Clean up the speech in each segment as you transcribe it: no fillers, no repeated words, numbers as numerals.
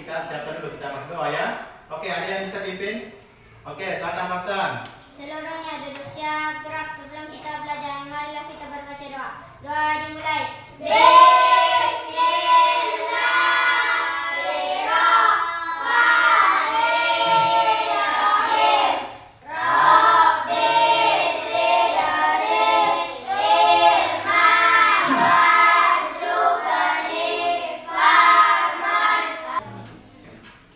kita siapkan dulu, kita berdoa ya. Oke, ada yang bisa pimpin? Oke, silakan Marsan. Seluruhnya duduk siap gerak sebelum kita belajar. Marilah kita berbaca doa. Doa dimulai.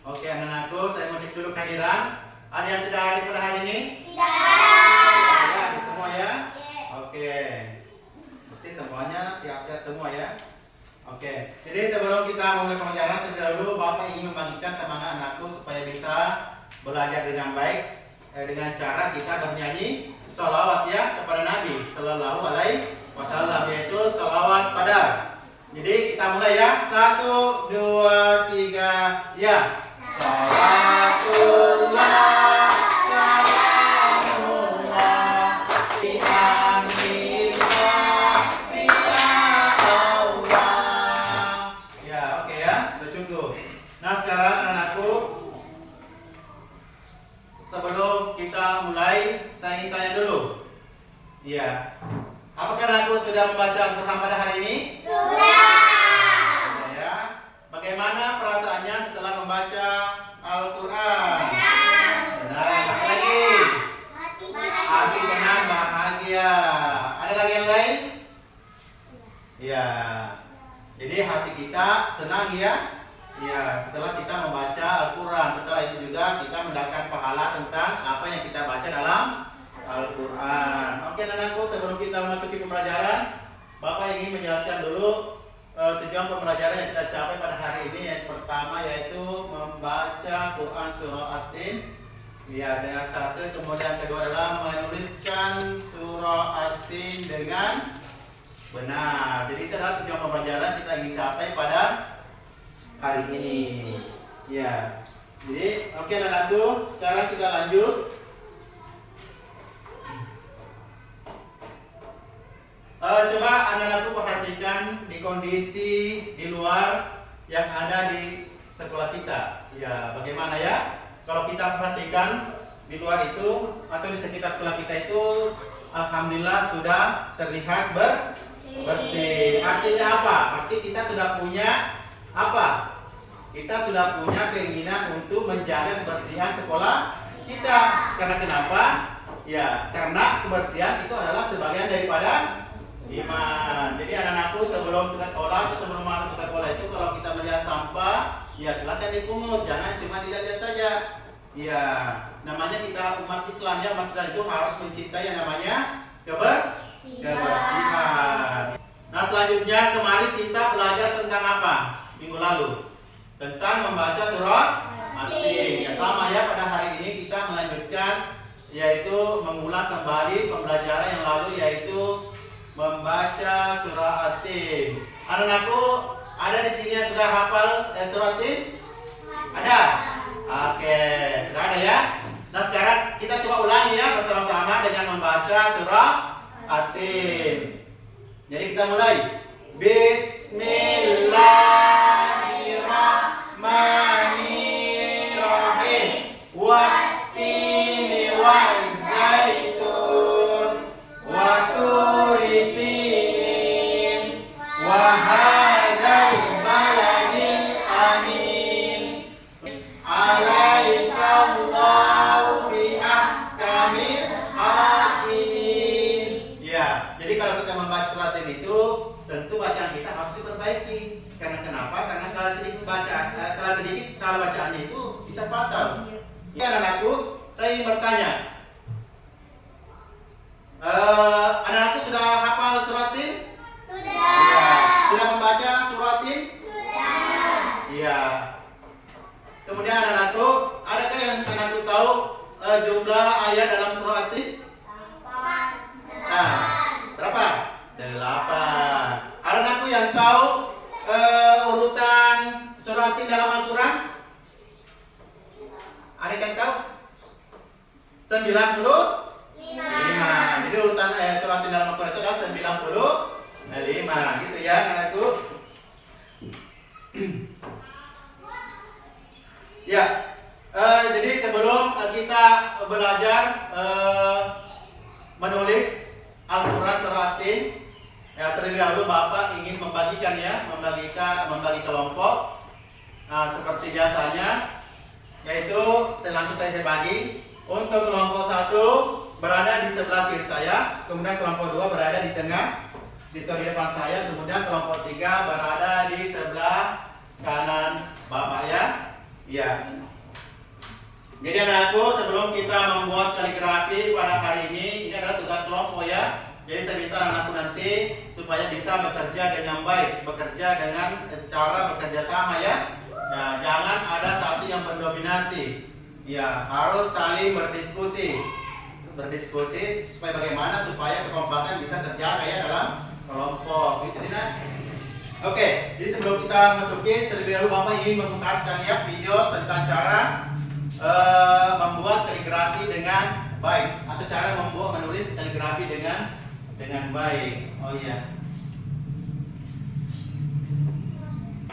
Oke, anak-anakku, saya mau cek dulu kehadiran. Ada yang tidak hadir pada hari ini? Tidak ada. Ada, hadir semua ya? Oke. Berarti semuanya siap-siap semua ya? Oke. Jadi sebelum kita mulai pelajaran, terlebih dahulu Bapak ingin membagikan semangat anakku supaya bisa belajar dengan baik dengan cara kita bernyanyi sholawat ya kepada Nabi Sallallahu Alaihi Wasallam, yaitu sholawat pada. Jadi kita mulai ya. 1, 2, 3, ya. Salatullah, salamullah, bi aminillah, ya Allah. Ya, oke ya, udah cukup. Nah sekarang anak-anakku, sebelum kita mulai, saya ingin tanya dulu. Ya, apakah anakku sudah membaca Al-Quran pada hari ini? Sudah. Ya. Bagaimana perasaannya setelah membaca Al-Quran? Benar. Apa lagi? Hati tenang, bahagia. Ada lagi yang lain? Ya. Jadi hati kita senang ya. Ya, setelah kita membaca Al-Quran. Setelah itu juga kita mendapatkan pahala tentang apa yang kita baca dalam Al-Quran. Oke anak-anakku, sebelum kita memasuki pembelajaran, Bapak ingin menjelaskan dulu tujuan pembelajaran yang kita capai pada hari ini. Yang pertama yaitu membaca Quran surah At-Tin ya dengan tartil, kemudian kedua adalah menuliskan surah At-Tin dengan benar. Jadi itu adalah tujuan pembelajaran kita ingin capai pada hari ini ya. Jadi oke anak-anakku, sekarang kita lanjut. Coba anak-anakku perhatikan di kondisi di luar yang ada di sekolah kita. Ya, bagaimana ya? Kalau kita perhatikan di luar itu atau di sekitar sekolah kita itu, alhamdulillah sudah terlihat bersih. Artinya apa? Arti kita sudah punya apa? Kita sudah punya keinginan untuk menjaga kebersihan sekolah kita. Karena kenapa? Ya, karena kebersihan itu adalah sebagian daripada iman. Jadi anak-anakku, sebelum ke sekolah atau sebelum masuk ke sekolah itu, kalau kita melihat sampah, ya silakan dipungut, jangan cuma dilihat saja. Ya, namanya kita umat Islam ya, umat Islam itu harus mencintai yang namanya kebersihan. Nah selanjutnya kemarin kita belajar tentang apa? Minggu lalu tentang membaca surah At-Tin. Ya sama ya, pada hari ini kita melanjutkan yaitu mengulang kembali pembelajaran yang lalu, yaitu membaca surah At-Tin. Anak-anakku, ada di sini yang sudah hafal surah At-Tin? Ada? Oke, sudah ada ya. Nah sekarang kita coba ulangi ya bersama-sama dengan membaca surah At-Tin. Jadi kita mulai. Bismillahirrahmanirrahim. Wat-tini waz-zaitun wa turi sinin wa hadzal baladil amin. Alaihissallahu bi ahkamil hakimin. Ya, jadi kalau kita membaca surat ini itu tentu bacaan kita harus diperbaiki. Karena kenapa? Karena salah sedikit salah bacaannya itu bisa fatal. Ya anak-anakku, saya ingin bertanya. Anak-anakku sudah hafal surat Tin? Sudah. Sudah membaca surat Tin? Sudah. Iya. Kemudian anak-anakku, adakah yang anak-anakku tahu jumlah ayat dalam surah At-Tin? Nah, berapa? 8. Anak-anakku yang tahu urutan surah At-Tin dalam Al-Quran? Ada yang tahu? 95. Jadi urutan surah At-Tin dalam Al-Quran itu adalah 95. Gitu ya anak-anakku. Ya, jadi sebelum kita belajar menulis Al-Quran surah At-Tin, ya terlebih dahulu Bapak ingin membagikan ya, membagi kelompok. Nah, seperti biasanya, yaitu langsung saya bagi. Untuk kelompok 1 berada di sebelah kiri saya, kemudian kelompok 2 berada di tengah, di depan saya, kemudian kelompok 3 berada di sebelah kanan Bapak ya. Iya. Jadi anakku, sebelum kita membuat kaligrafi pada hari ini adalah tugas kelompok ya. Jadi saya minta anakku nanti supaya bisa bekerja dengan baik, bekerja dengan cara bekerja sama ya. Nah, jangan ada satu yang mendominasi. Ya, harus saling berdiskusi. Berdiskusi supaya bagaimana supaya kekompakan bisa terjaga ya dalam kelompok. Gitu Dina. Oke, jadi sebelum kita masukin, terlebih dahulu Bapak ingin memutarkan ya video tentang cara membuat kaligrafi dengan baik atau cara menulis kaligrafi dengan baik. Oh iya.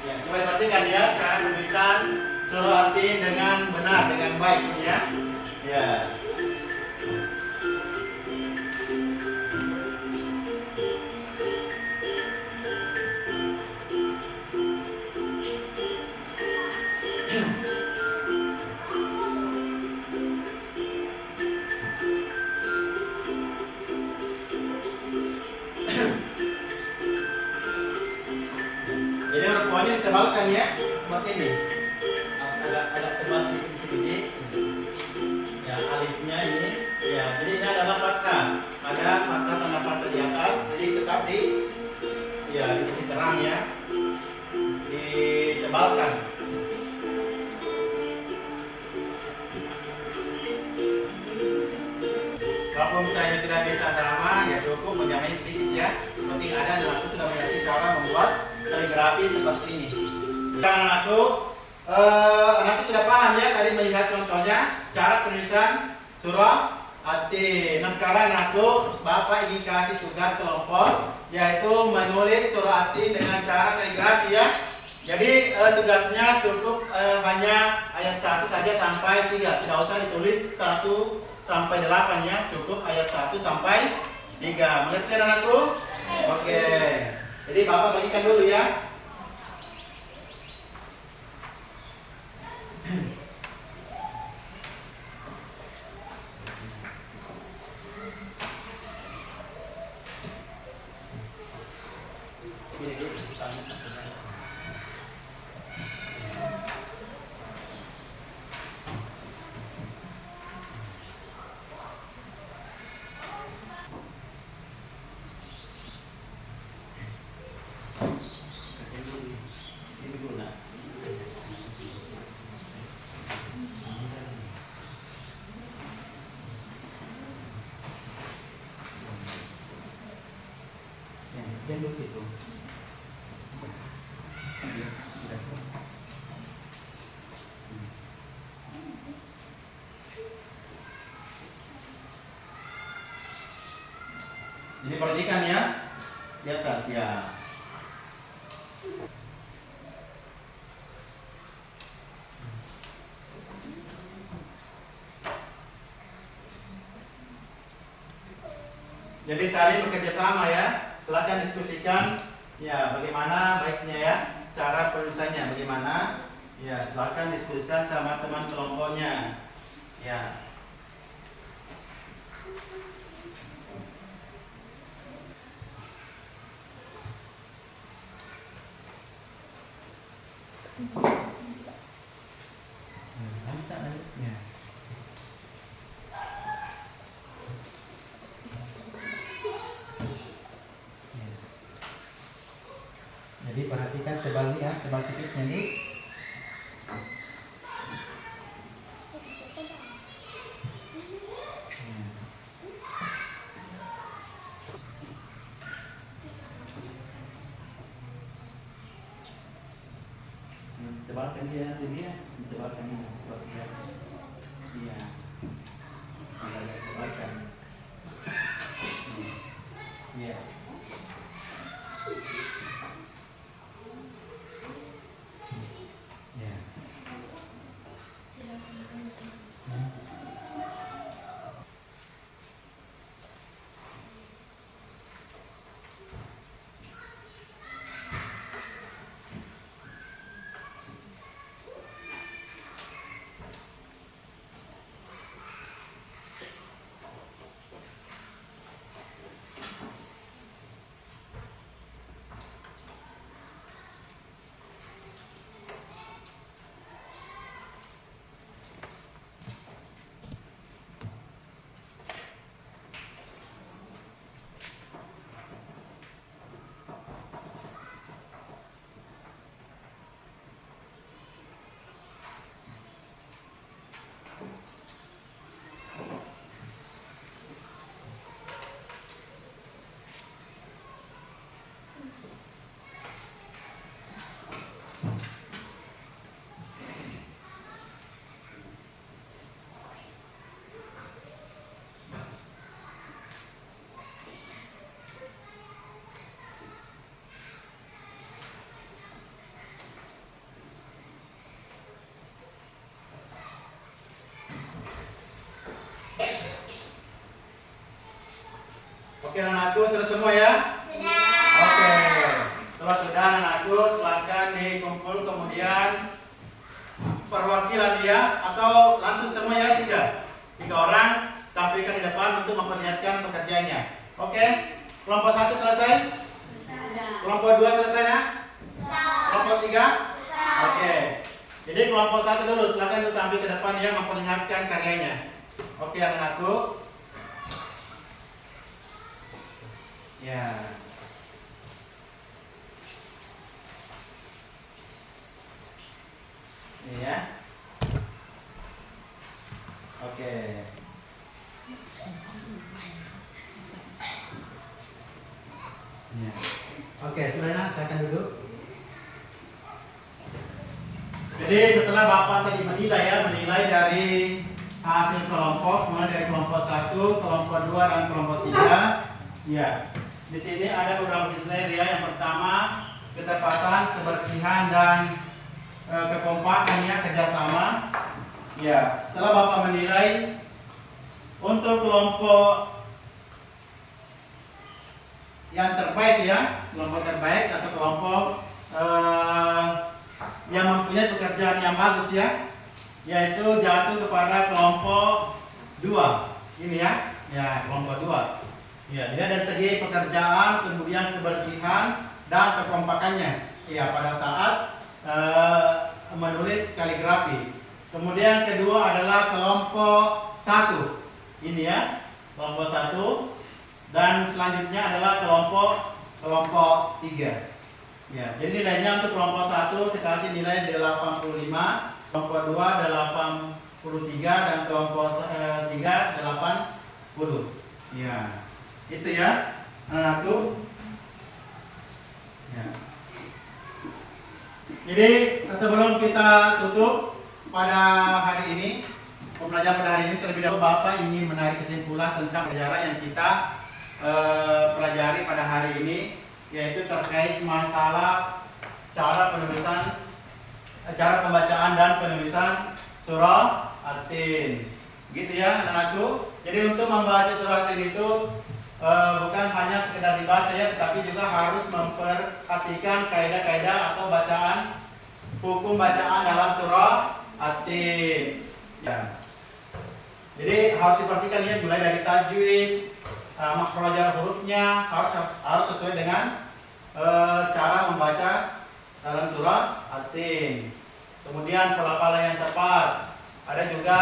Ya, coba diperhatikan ya cara penulisan surah At-Tin dengan benar, dengan baik ya. Ya. Jadi rukuannya ditebalkan ya, seperti ini. Agak tebal sedikit. Ya, alifnya ini. Ya, jadi ini adalah fathah. Ada fathah tanda fathah di atas. Jadi tetap dikasih terang ya. Ditebalkan. Kalau misalnya tidak bisa sama, ya cukup menyamai sedikit ya. Seperti ada dan aku sudah mengerti cara membuat kaligrafi seperti ini. Dan anakku sudah paham ya tadi melihat contohnya cara penulisan surah At-Tin. Nah sekarang anakku, Bapak ingin kasih tugas kelompok yaitu menulis surah At-Tin dengan cara kaligrafi ya. Jadi tugasnya cukup hanya ayat 1 saja sampai 3. Tidak usah ditulis 1 sampai 8 ya. Cukup ayat 1 sampai 3. Mengerti anakku? Oke. Jadi Bapak bagikan dulu ya. Jangan situ. Jadi perhatikan ya di atas ya. Jadi saling bekerja sama ya. Silakan diskusikan ya bagaimana baiknya ya cara penulisannya bagaimana ya silakan diskusikan sama teman kelompoknya ya. Jadi perhatikan tebal ya, tebal tipisnya nih. Tebalkan dia nanti dia, tebalkan ini seperti itu. Iya. Tebalkan. Iya. Ya. anakku, sudah semua ya? Oke. Kalau sudah anakku, silakan dikumpul kemudian perwakilan dia atau langsung semua ya, tiga orang sampaikan di depan untuk memperlihatkan pekerjaannya. Oke. Kelompok 1 selesai? Kelompok 2 selesai ya? Kelompok 3? Oke. Jadi kelompok 1 dulu, silakan tampil ke depan ya memperlihatkan karyanya. Oke anakku. Ya. Ini ya. Oke. Ya. Oke, Sulena, silakan duduk. Jadi setelah Bapak tadi menilai dari hasil kelompok, mulai dari kelompok 1, kelompok 2 dan kelompok 3. Ya. Di sini ada beberapa kriteria. Yang pertama, ketepatan, kebersihan dan kekompakannya, kerjasama. Ya. Setelah Bapak menilai untuk kelompok yang terbaik ya, kelompok terbaik atau kelompok yang mempunyai pekerjaan yang bagus ya, yaitu jatuh kepada kelompok 2 ini ya, kelompok 2 ya. Dia dari segi pekerjaan, kemudian kebersihan dan kekompakannya ya pada saat menulis kaligrafi. Kemudian kedua adalah kelompok 1 ini ya, kelompok 1. Dan selanjutnya adalah kelompok 3. Ya, jadi nilainya untuk kelompok 1 saya kasih nilai 85, kelompok 2 83 dan kelompok 3 80. Ya. Itu ya anakku. Ya. Jadi sebelum kita tutup pada hari ini, pembelajaran pada hari ini, terlebih dahulu Bapak ingin menarik kesimpulan tentang pelajaran yang kita pelajari pada hari ini, yaitu terkait masalah cara pembacaan dan penulisan surah At-Tin. Gitu ya anakku. Jadi untuk membaca surah At-Tin itu bukan hanya sekedar dibaca ya, tetapi juga harus memperhatikan kaidah-kaidah atau bacaan, hukum bacaan dalam surah At-Tin. Ya. Jadi harus diperhatikan ya, mulai dari tajwid, makhrajal hurufnya harus sesuai dengan cara membaca dalam surah At-Tin. Kemudian pelafalan yang tepat. Ada juga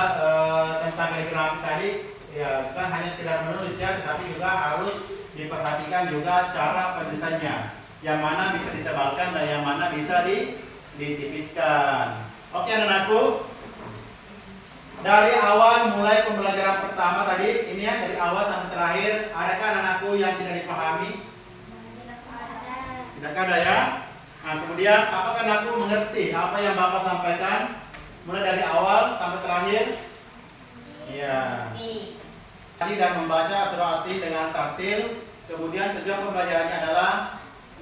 tentang kaligrafi tadi ya, bukan hanya sekedar menulis ya, tetapi juga harus diperhatikan juga cara penulisannya, yang mana bisa ditebalkan dan yang mana bisa ditipiskan. Oke anak-anakku, dari awal mulai pembelajaran pertama tadi ini ya, dari awal sampai terakhir, adakah anak-anakku yang tidak dipahami? Tidak ada ya. Nah kemudian apakah anakku mengerti apa yang Bapak sampaikan mulai dari awal sampai terakhir? Iya. Tadi dan membaca surah At-Tin dengan tartil. Kemudian tujuan pembelajarannya adalah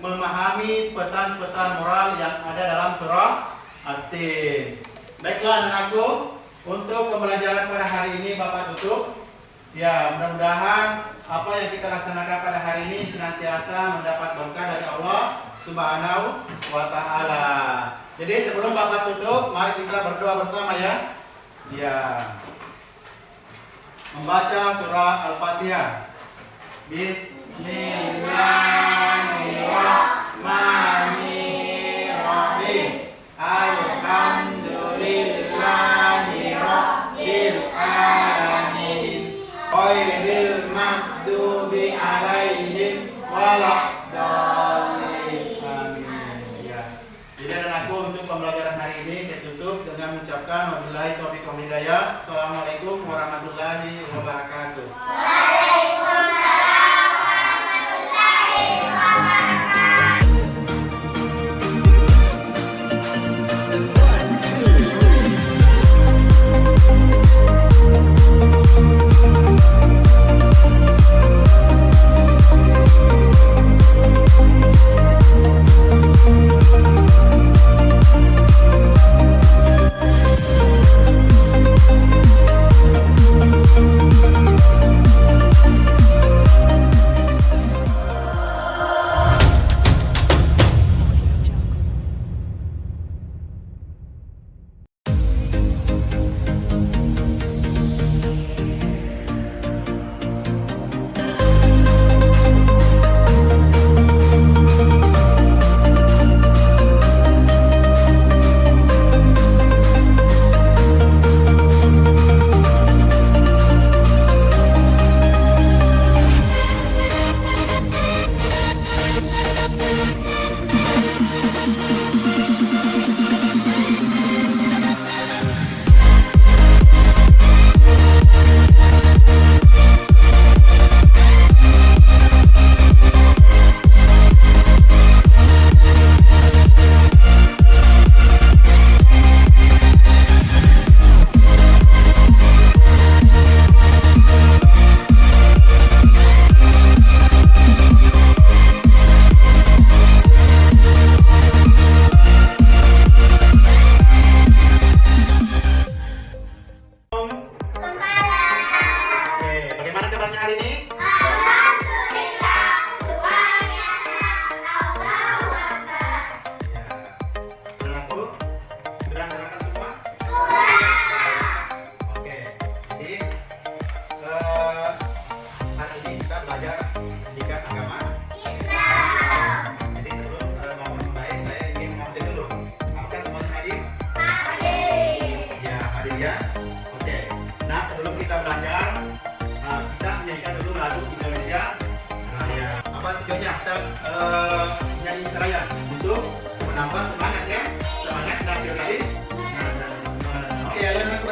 memahami pesan-pesan moral yang ada dalam surah At-Tin. Baiklah anak-anakku, untuk pembelajaran pada hari ini Bapak tutup. Ya, mudah-mudahan apa yang kita laksanakan pada hari ini senantiasa mendapat berkah dari Allah Subhanahu wa Ta'ala. Jadi sebelum Bapak tutup, mari kita berdoa bersama ya. Ya. Membaca surah Al-Fatihah. Bismillahirrahmanirrahim. Alhamdulillahirrahmanirrahim. Ghairil maghdubi alaihim waladdallin. Amin. Ya. Jadi anakku, untuk pembelajaran hari ini saya tutup dengan mengucapkan wabillahi taufiq wal hidayah. Assalamualaikum warahmatullahi wabarakatuh.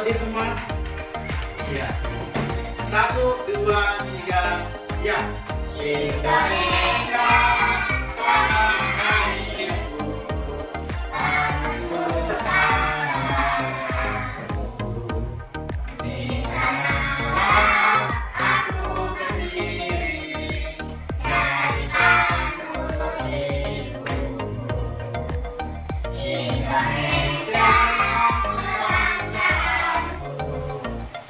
hadir semua? Iya. 1, 2, 3, ya. Indonesia tanah airku, tanahku pertama. Di sanalah aku berdiri, dari tanahku ibu. Indonesia bangsaku,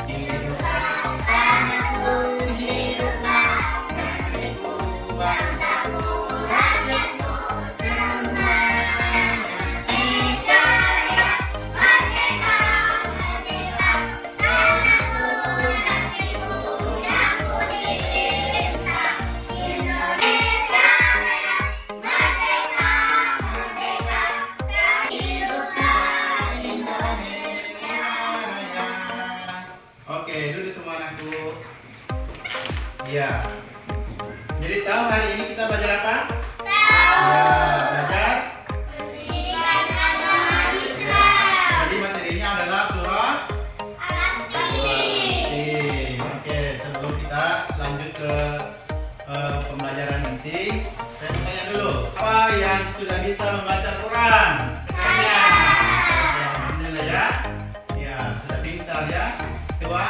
hiduplah tanahku, hiduplah negeriku, bangsaku, rakyatku semuanya. Indonesia Raya, merdeka, merdeka, tanahku, negeriku yang ku cinta. Indonesia Raya, merdeka, merdeka, hiduplah Indonesia Raya. Oke, duduk semua anakku. Iya. Jadi tahu hari ini kita belajar apa? Ya, belajar. Pendidikan agama Islam. Jadi materinya adalah surah Al-Fatih. Oke, sebelum kita lanjut ke pembelajaran inti, saya mau tanya dulu, apa yang sudah bisa membaca Al-Quran? Saya. Alhamdulillah ya. Ya, sudah pintar ya. Kedua,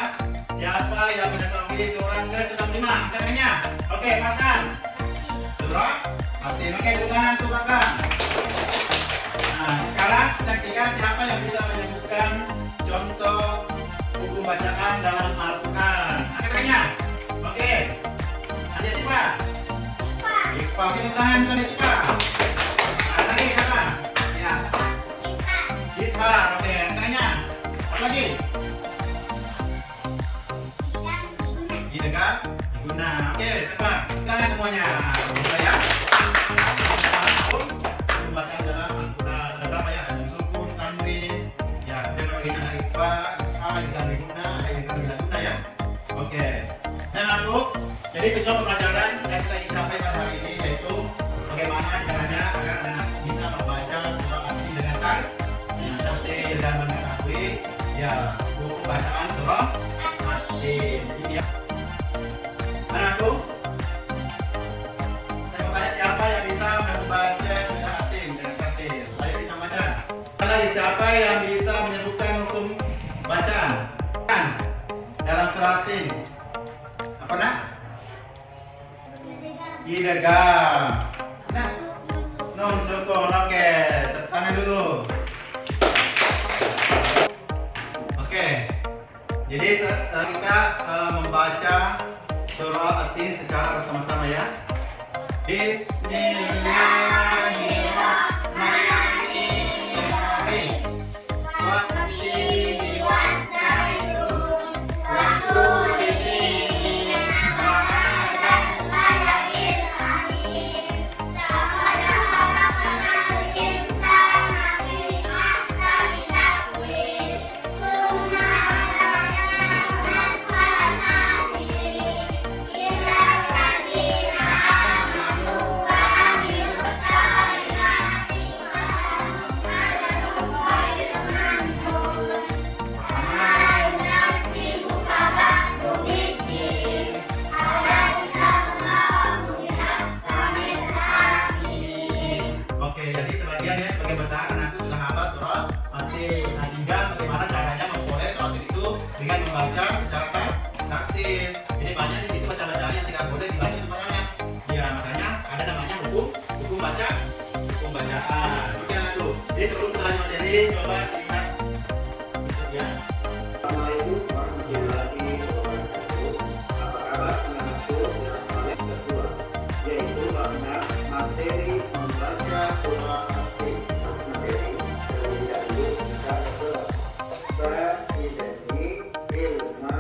siapa yang mengetahui surah ke-65? Katanya. Oke, pasang. Surah Al-Fatih. Oke, bukan tukakan. Nah, sekarang saksikan siapa yang bisa menyebutkan contoh buku bacaan dalam Al-Quran. Angkat tangannya. Oke. Ada siapa? Iqbal. Kita tahan pada siapa? Nah, tadi siapa? Ya. Isfar. Oke, angkat tangannya. Apa lagi? Dekat. Diguna. Oke, siapa? Tangan semuanya. Bisa ya? Bacaan dalam Al-Quran ada berapa ya? Ada sukun, tanwin, ya. Dan bagian ada ikhfa, isha, idgham biguna, idgham bilaguna ya. Oke. Dan aku, jadi tujuan pembelajaran yang kita ingin sampaikan pada hari ini yaitu bagaimana caranya agar anak bisa membaca surah Al-Fatih dengan tertib dan mengetahui ya buku bacaan surah Al-Fatih. Ini ya. Anakku, saya mau tanya siapa yang bisa membaca surah Al-Fatih dengan tertib? Ayo bisa baca. Lagi siapa yang bisa menyebutkan hukum bacaan dalam surah Al-Fatih? Apa nak? Idgham. Nah, nun sukun. Oke, tepuk tangan dulu. Oke. Jadi kita membaca surah Al-Fatih secara bersama-sama ya. Bismillahirrahmanirrahim. Wat-tini wat-zaitun wa turi sinin wa hadzal baladil amin. Laqad khalaqnal insana fi ahsani taqwim. Tsumma radadnahu asfala safilin. Illa alladziina aamanu wa amilus solihati falahum ajrun ghairu mamnun. Wa ma yunabbi'uka ba'du biddin. Alaysa Allahu biahkamil hakimin. Oke, jadi sebagian ya sebagai bahasa anakku sudah hafal surah Al-Fatih. Nah, tinggal bagaimana caranya memperoleh surah itu dengan membaca secara tertib. Jadi banyak di situ baca-bacaan yang tidak boleh dibaca sembarangan. Ya, makanya ada namanya hukum bacaan. Oke, anakku. Jadi sebelum kita lanjut materi, coba lihat ya. Assalamualaikum warahmatullahi wabarakatuh. Apa kabar anak-anakku yang paling kedua, yaitu karena materi membaca surah Al-Fatih. Materi terlebih dahulu kita ke Ba'idani ilma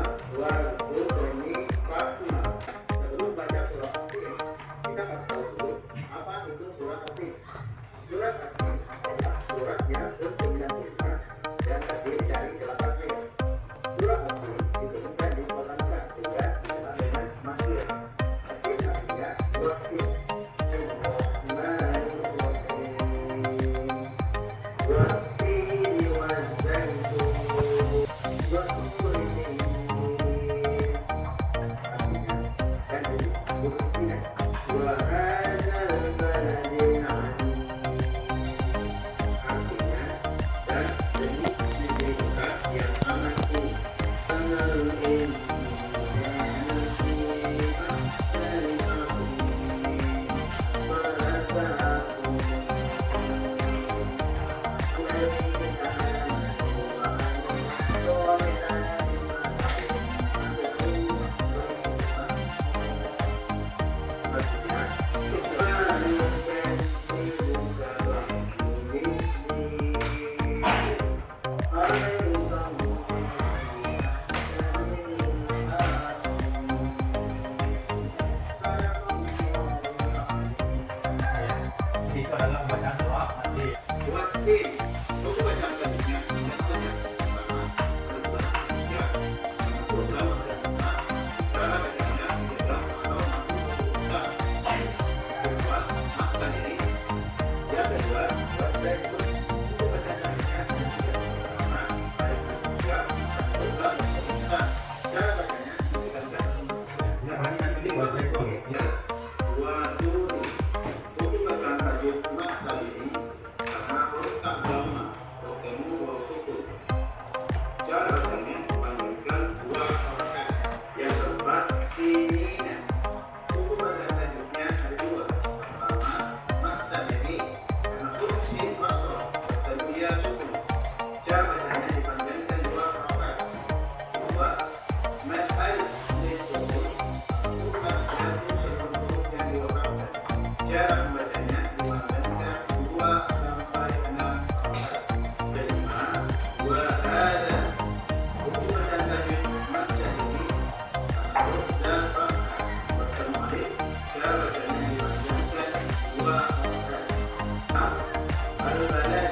Cara bacanya dipanggilkan dua harakat. Yang keempat, sinina. Buku bacaan selanjutnya ada dua. Pertama, masdar ini karena huruf sin masdar dan dia sukun. Cara bacanya dipanggilkan dua harakat. Dua, mas'al sin sukun. Bukan jatuh sebelum huruf yang diwakafkan. Cara membacanya dipanggilkan dua sampai enam harakat. Kelima, wa hada. Buku bacaan tajwid masdar ini huruf dan fathah bertemu alif. Cara bacanya dipanggilkan dua harakat. Al-balad.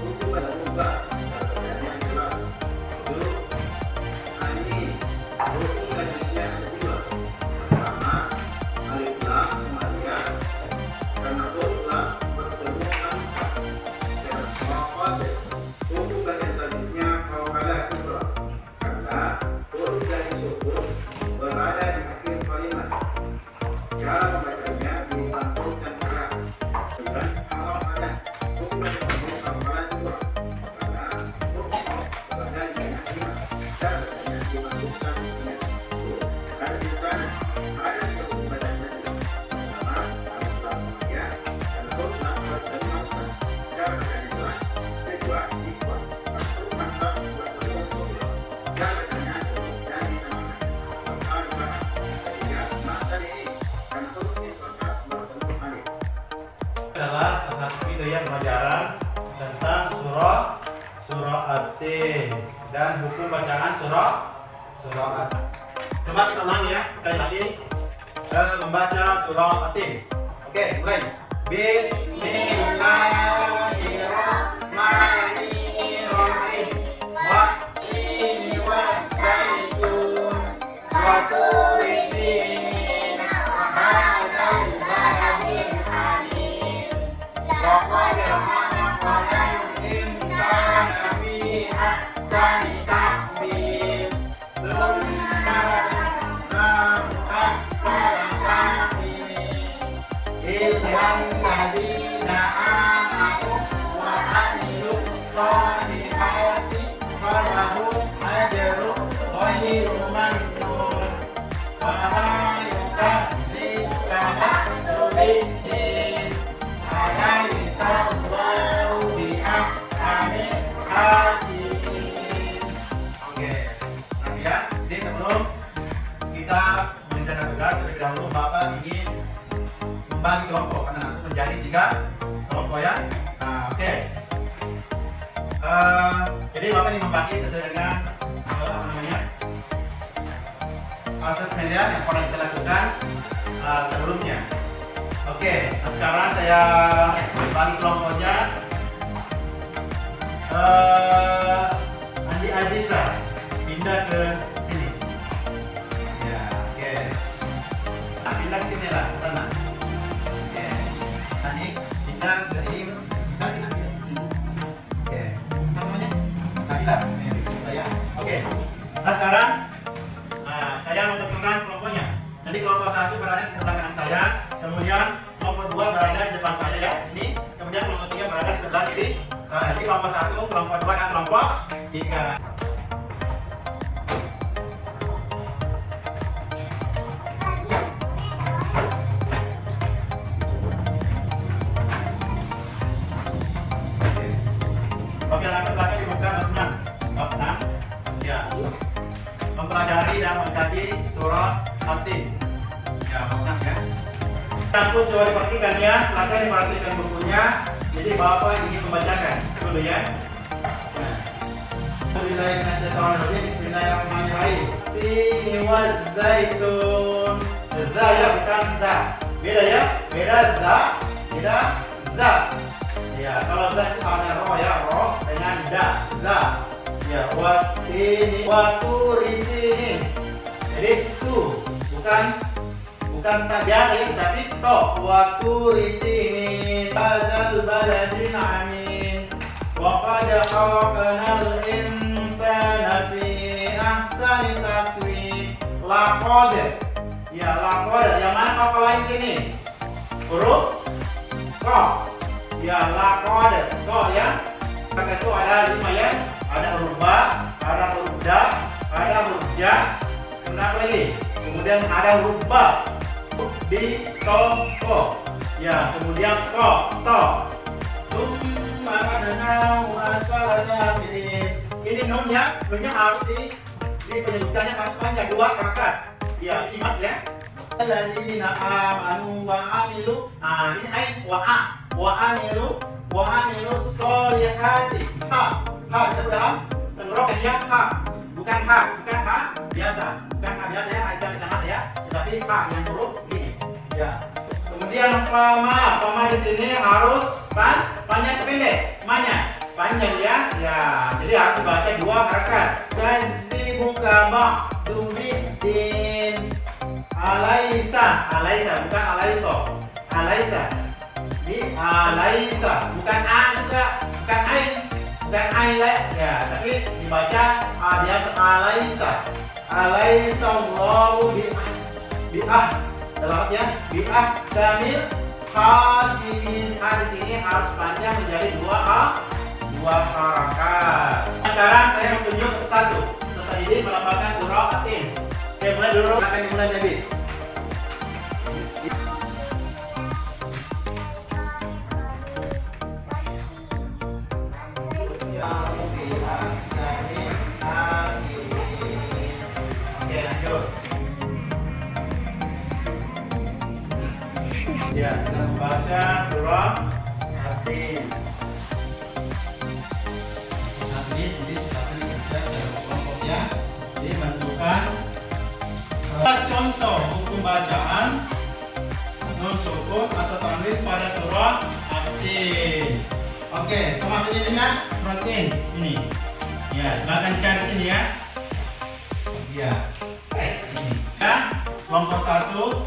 Buku bacaan ubah. Cara bacanya jelas. Tujuh, ani. Buku bacanya kedua. Pertama, alif lam mu'aliyah. Karena huruf lam bertemu alif. Dan waqad. Buku bacaan selanjutnya qawqalah kubra. Karena huruf dari sukun berada di akhir kalimat. Cara membacanya dipantulkan keras. Dan qawqalah. Buku bacaan qawqalah kubra. Karena huruf berada di akhir kalimat. Cara bacanya dipantulkan keras. Ada di sana. Ada di buku bacaan tajwid. Pertama, alif lam mu'aliyah. Karena huruf lam bertemu alif. Cara bacanya jelas. Kedua, ikhwan. Satu mantap buat beliau sosial. Cara bacanya dan ditambahkan. Al-Fatihah. Ketiga, masdar ini karena huruf sin fathah bertemu alif. Adalah salah satu video yang pelajaran tentang surah At-Tin dan buku bacaan surah At-Tin. Coba kita ulang ya sekali lagi membaca surah At-Tin. Oke, mulai. Bismillahirrahmanirrahim. Wat-tini waz-zaitun wa turi sinin wa hadzal baladil amin. Laqad khalaqnal insana fi ahsani taqwim. Tsumma radadnahu asfala safilin. Illal ladzina amanu wa amilus solihati falahum ajrun ghairu mamnun. Wa ma yukadzibuka ba'du biddin. Alaysa Allahu biahkamil hakimin. Oke, nanti ya. Jadi sebelum kita mengerjakan tugas, terlebih dahulu Bapak ingin membagi kelompok karena nanti menjadi 3 kelompok ya. Nah, oke. Jadi Bapak ini membagi sesuai dengan asesmen yang pernah kita lakukan sebelumnya. Oke, nah sekarang saya bagi kelompoknya. Andi Aziza pindah ke sini. Ya, oke. Nah, pindah ke sini lah, ke sana. Oke. Tadi pindah ke sini. Oke. Apa namanya? Nabila. Ya. Oke. Nah, sekarang saya menentukan kelompoknya. Jadi kelompok 1 berada di sebelah kanan saya, kemudian kelompok 2 berada di depan saya ya. Ini, kemudian kelompok 3 berada di sebelah kiri. Jadi kelompok 1, kelompok 2 dan kelompok 3. Oke, langkah selanjutnya dibuka bab 6. Ya. Mempelajari dan mengkaji surah At-Tin. Ya, bab 6 ya. Aku coba diperhatikan ya, silakan diperhatikan bukunya. Jadi Bapak ingin membacakan dulu ya. Nah. Bismillahirrahmanirrahim. Tini waz-zaitun. Za ya, bukan za. Beda ya, beda za, beda za. Ya, kalau za itu ada ro ya, ro dengan da, za. Ya, wat-tini wa turi sinin. Jadi tu bukan tak biasa ya, tapi to. Wa turi sinin hadzal baladil amin. Wa qad khalaqnal insana fi ahsani taqwim. Laqad. Ya, laqad. Yang mana kau lain sini? Huruf ko. Ya, laqad. Ko ya. Maka itu ada 5 ya. Ada huruf ba, ada kemudian ada huruf ba di ko. Ya, kemudian ko to. Summa adnahu asfala safilin. Ini nunnya harus di penyebutannya harus panjang 2 harakat. Ya, ingat ya. Alladzina amanu wa amilu. Ini ain wa amilu sholihati. Ha disebut dalam tenggorokan ya, bukan ha biasa, ya, ada kalimat ya, tetapi ha yang huruf ini. Ya. Kemudian fama di sini harus panjang atau pendek? Panjang ya. Ya, jadi harus dibaca 2 harakat. Kadzibuka ba'dubidin. Alaisa bukan alaiso. Di alaisa bukan a juga, bukan ain ya, tapi dibaca biasa alaisa Allahu bi'ah dalam ya bi'ah kamil hakimin. Di sini harus panjang menjadi 2 harakat. Sekarang saya menunjuk satu setelah ini melambangkan surah At-Tin. Saya mulai dulu, akan dimulai Nabi. Ya, kita membaca surah At-Tin. Nanti kita akan baca dalam kelompoknya. Jadi menentukan contoh hukum bacaan nun sukun atau tanwin pada surah At-Tin. Oke, termasuk ini dengan surah At-Tin ini. Ya, silakan cari sini ya. Ya, ini. Ya, kelompok 1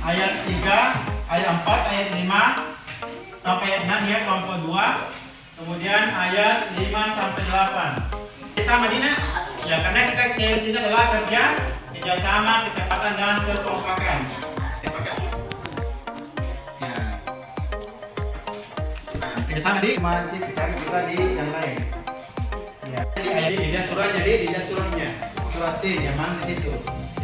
ayat 3. Ayat 4, ayat 5 sampai ayat 6 ya, kelompok 2. Kemudian ayat 5 sampai 8. Sama Dina? Ya, karena kita di sini adalah kerjasama, kecepatan dan kekompakan. Ya. Kerjasama masih cari juga di yang lain. Ya. Di ayat ini dia surah, jadi dia surahnya. Surah Tin yang mana di situ.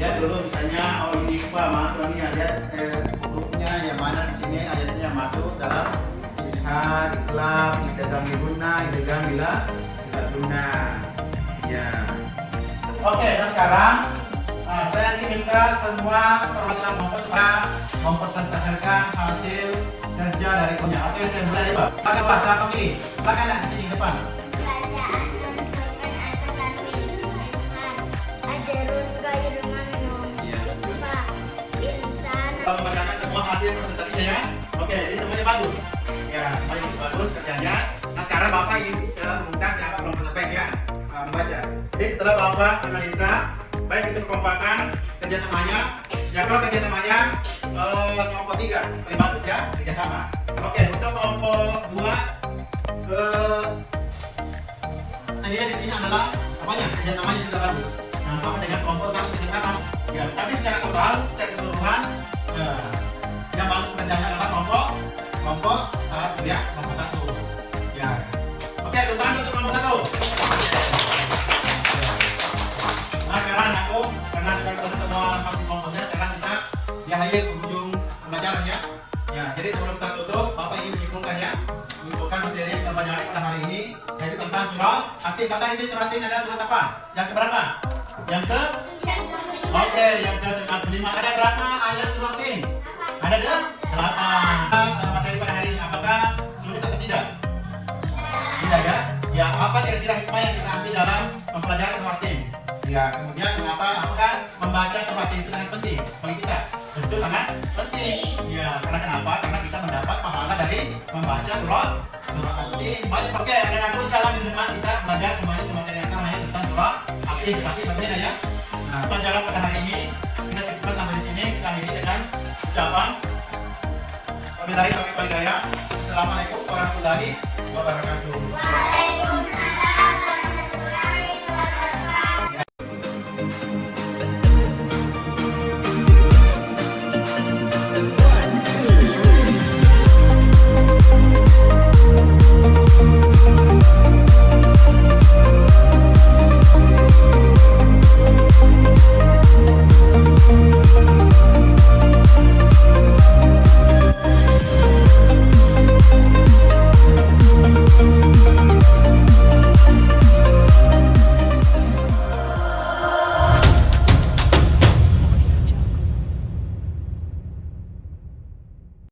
Ya dulu misalnya ini Pak masuk ini ayat hurufnya yang mana di sini ayatnya yang masuk dalam ishar, ikhlas, idgham guna, idgham bila guna. Ya. Oke, dan sekarang saya nanti minta semua perwakilan kelompok mempresentasikan hasil kerja dari kelompoknya. Oke, saya mulai dari Pak. Silakan Pak, silakan pilih. Silakan di sini depan. Membacakan semua hasil presentasinya ya. Oke, jadi semuanya bagus. Ya, bagus kerjanya. Nah, sekarang Bapak ingin umumkan siapa kelompok terbaik ya membaca. Jadi setelah Bapak analisa baik itu kekompakan kerjasamanya. Ya kalau kerjasamanya kelompok 3 paling bagus ya kerjasama. Oke, untuk kelompok 2 ini di sini adalah apanya kerjasamanya sudah bagus. Nah, sama dengan kelompok 1 kerjasama. Ya, tapi secara total, secara keseluruhan yang bagus kerjanya adalah kelompok 1 ya, kelompok 1 ya. Oke, tuntutan untuk kelompok 1. Nah, sekarang aku karena sudah selesai semua kelompoknya, sekarang kita di akhir penghujung pembelajaran ya. Ya, jadi sebelum kita tutup, Bapak ingin menyimpulkan ya, menyimpulkan materi yang kita pelajari pada hari ini, yaitu tentang surah At-Tin. Kata ini surah At-Tin ada surat apa? Yang keberapa? Yang ke? Oke, yang ke-95. Ada berapa ayat surah At-Tin? Ada 8. Materi pada hari ini apakah sulit atau tidak? Tidak ya? Ya, apa kira-kira hikmah yang kita ambil dalam mempelajari surah At-Tin? Ya, kemudian apakah membaca surah At-Tin itu sangat penting bagi kita? Tentu sangat penting. Ya, karena kenapa? Karena kita mendapat pahala dari membaca surah At-Tin. Baik, oke, dan aku insyaallah di depan kita belajar kembali ke materi yang sama ya tentang surah At-Tin. Tapi berbeda ya. Nah, pelajaran pada hari ini kita cukupkan sampai di sini. Kita akhiri dengan ucapan wabillahi taufiq wal hidayah. Assalamualaikum warahmatullahi wabarakatuh.